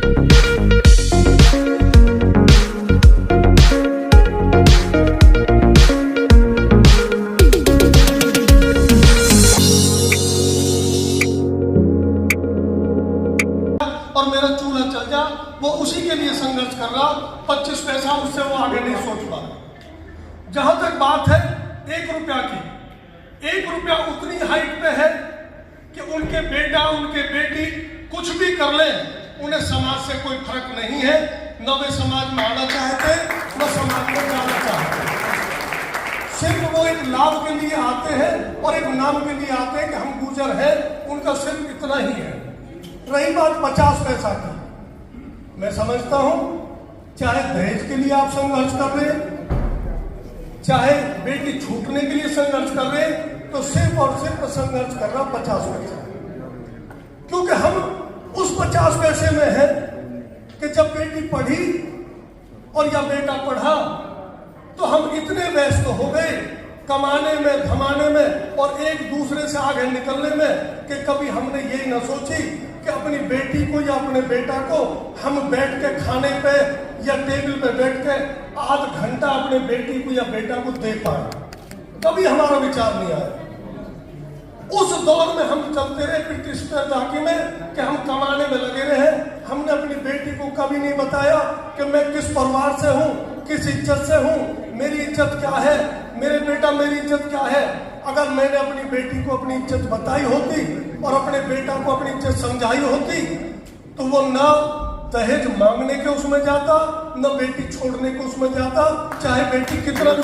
और मेरा चूल्हा चल जा, वो उसी के लिए संघर्ष कर रहा। 25 पैसा उससे वो आगे नहीं सोच पा रहा। जहां तक बात है 1 रुपया की, 1 रुपया उतनी हाइट पे है कि उनके बेटा उनके बेटी कुछ भी कर ले, उन्हें समाज से कोई फर्क नहीं है। न वे समाज में आना चाहते न समाज में जाना चाहते। सिर्फ वो एक लाभ के लिए आते हैं और एक नाम के लिए आते हैं कि हम गुजर है, उनका सिर्फ इतना ही है। रही बात 50 पैसा की, मैं समझता हूं चाहे दहेज के लिए आप संघर्ष कर रहे हैं, चाहे बेटी छूटने के लिए संघर्ष कर रहे हैं, तो सिर्फ और सिर्फ संघर्ष कर रहा 50 पैसा। क्योंकि हम उस 50 पैसे में है कि जब बेटी पढ़ी और या बेटा पढ़ा तो हम इतने व्यस्त हो गए कमाने में धमाने में और एक दूसरे से आगे निकलने में कि कभी हमने यही न सोची कि अपनी बेटी को या अपने बेटा को हम बैठ के खाने पे या टेबल पे बैठ के आध घंटा अपने बेटी को या बेटा को दे पाए। कभी हमारा विचार नहीं आया। उस दौर में हम चलते रहे ब्रिटिश तरक्की में कि हम कमाने में लगे रहे। हमने अपनी बेटी को कभी नहीं बताया कि मैं किस परिवार से हूँ, किस इज्जत से हूँ, मेरी इज्जत क्या है, मेरे बेटा मेरी इज्जत क्या है। अगर मैंने अपनी बेटी को अपनी इज्जत बताई होती और अपने बेटा को अपनी इज्जत समझाई होती तो वो न दहेज मांगने के उसमें जाता, न बेटी छोड़ने के उसमें जाता, चाहे बेटी कितना भी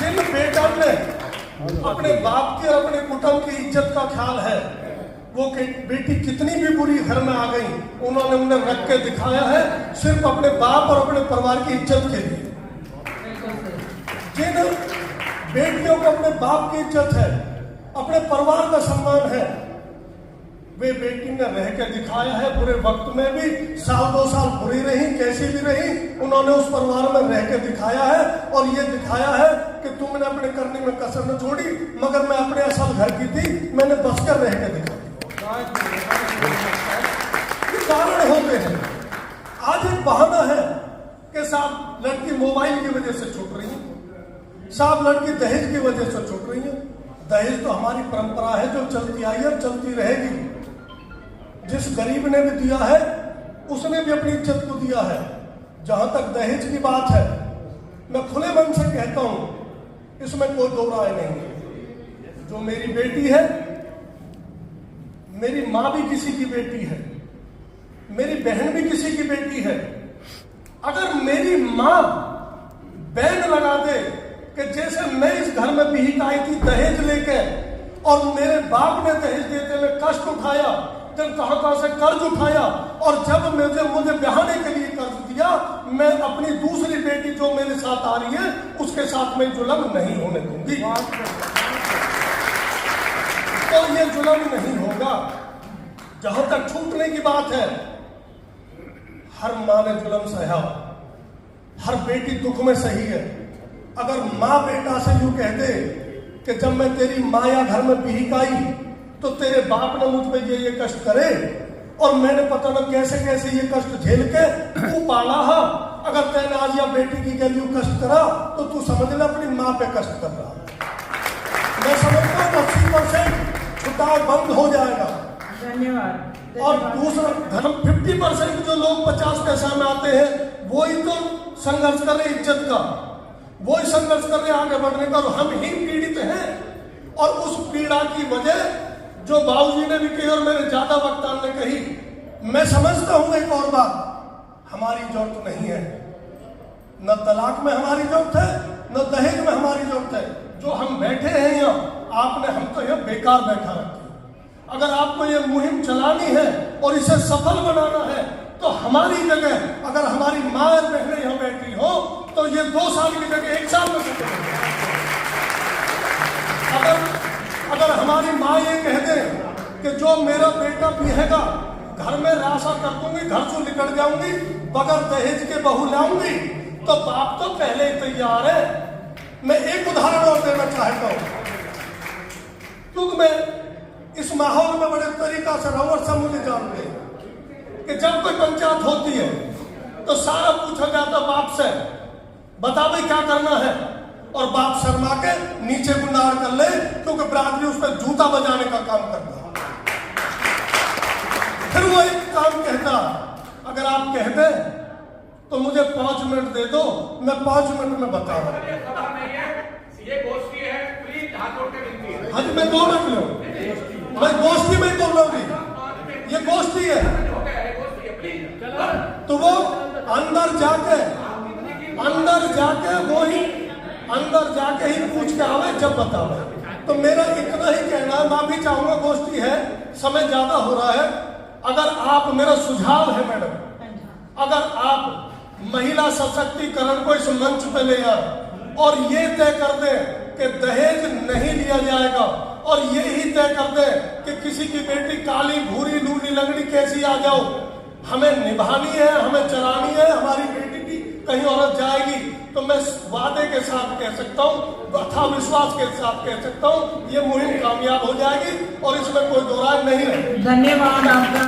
जिन बेटा ने अपने बाप की और अपने कुटुंब की इज्जत का ख्याल है, वो बेटी कितनी भी बुरी घर में आ गई, उन्होंने उन्हें रख के दिखाया है सिर्फ अपने बाप और अपने परिवार की इज्जत के लिए। जिन बेटियों को अपने बाप की इज्जत है, अपने परिवार का सम्मान है, वे बेटी ने रह के दिखाया है। बुरे वक्त में भी 1-2 साल बुरी रही, कैसी भी रही, उन्होंने उस परिवार में रह के दिखाया है और ये दिखाया है कि तुमने अपने करने में कसर न छोड़ी, मगर मैं अपने असल घर की थी, मैंने बस कर रह के दिखाया। ये कारण होते हैं। आज एक बहाना है कि साहब लड़की मोबाइल की वजह से छूट रही है, साहब लड़की दहेज की वजह से छूट रही है। दहेज तो हमारी परंपरा है जो चलती आई है और चलती रहेगी। जिस गरीब ने भी दिया है उसने भी अपनी इज्जत को दिया है। जहां तक दहेज की बात है, मैं खुले मन से कहता हूं, इसमें कोई दो राय नहीं है। जो मेरी बेटी है, मेरी मां भी किसी की बेटी है, मेरी बहन भी किसी की बेटी है। अगर मेरी मां बैन लगा दे कि जैसे मैं इस घर में बिहीक आई थी दहेज लेके और मेरे बाप ने दहेज देते में कष्ट उठाया, जब कहां से कर्ज उठाया और जब मुझे ब्याहने के लिए कर्ज दिया, मैं अपनी दूसरी बेटी जो मेरे साथ आ रही है उसके साथ में जुल्म नहीं होने दूंगी। तो ये जुल्म नहीं होगा। जहां तक छूटने की बात है, हर मां ने जुल्म सहा, हर बेटी दुख में सही है। अगर माँ बेटा से यूं कह दे कि जब मैं तेरी माँ या घर में बिहीक आई तो तेरे बाप ने मुझ पे ये कष्ट करे और मैंने पता न कैसे कैसे ये कष्ट झेल के तू पाला है। अगर तेने आज या बेटी की गैल्यू कष्ट करा तो तू समझ ले अपनी माँ पे कष्ट कर रहा। मैं समझता हूँ 80% छुटाव बंद हो जाएगा। धन्यवाद। और दूसरा धर्म 50% जो लोग 50 पैसा में आते हैं वही तो संघर्ष कर रहे इज्जत का, वही संघर्ष कर रहे आगे बढ़ने का, और हम ही पीड़ित हैं। और उस पीड़ा की वजह जो बाबूजी ने भी कही और मेरे ज्यादा वक्तान ने कही, मैं समझता हूं एक और बात, हमारी जरूरत नहीं है, न तलाक में हमारी जरूरत है, न दहेज में हमारी जरूरत है। जो हम बैठे हैं यहाँ, आपने हम तो यहाँ बेकार बैठा रखे। अगर आपको ये मुहिम चलानी है और इसे सफल बनाना है तो हमारी जगह अगर हमारी माँ और बहनें यहाँ बैठी हो तो ये 2 साल की जगह 1 साल में सफल हो। अगर हमारी माँ ये कह दे कि जो मेरा बेटा पिएगा घर में राशा कर दूंगी, घर से निकल जाऊंगी, बगैर दहेज के बहू लाऊंगी, तो बाप तो पहले ही तैयार है। मैं एक उदाहरण और देना चाहता हूं, क्योंकि मैं इस माहौल में बड़े तरीका से रहूं और सब मुझे जानते हैं। बात होती है तो सारा पूछा जाता बाप से, बता भाई क्या करना है, और बाप शर्मा के नीचे गुनार कर ले, क्योंकि बरादरी उस पर जूता बजाने का काम करता है। फिर वो एक काम कहता, अगर आप कह दे तो मुझे 5 मिनट दे दो, मैं 5 मिनट में बता रहा हूं। ये गोष्ठी है, प्लीज हाथ जोड़ के विनती है। हाँ जी, मैं 2 मिनट लूं, मैं गोष्ठी में बोल रहा हूँ, ये गोष्ठी है। तो वो अंदर जाके ही पूछ के आवे, जब बतावे। तो मेरा इतना ही कहना है, माफी चाहूंगा, गोष्ठी है, समय ज्यादा हो रहा है। अगर आप, मेरा सुझाव है मैडम, अगर आप महिला सशक्तिकरण को इस मंच पे ले आए और ये तय कर दे कि दहेज नहीं लिया जाएगा, और ये ही तय कर दे कि किसी की बेटी काली भूरी लूली लंगड़ी कैसी आ जाओ, हमें निभानी है, हमें चलानी है, हमारी बेटी भी कहीं औरत जाएगी, तो मैं वादे के साथ कह सकता हूँ, अथा विश्वास के साथ कह सकता हूँ, ये मुहिम कामयाब हो जाएगी और इसमें कोई दो राय नहीं है। धन्यवाद आपका।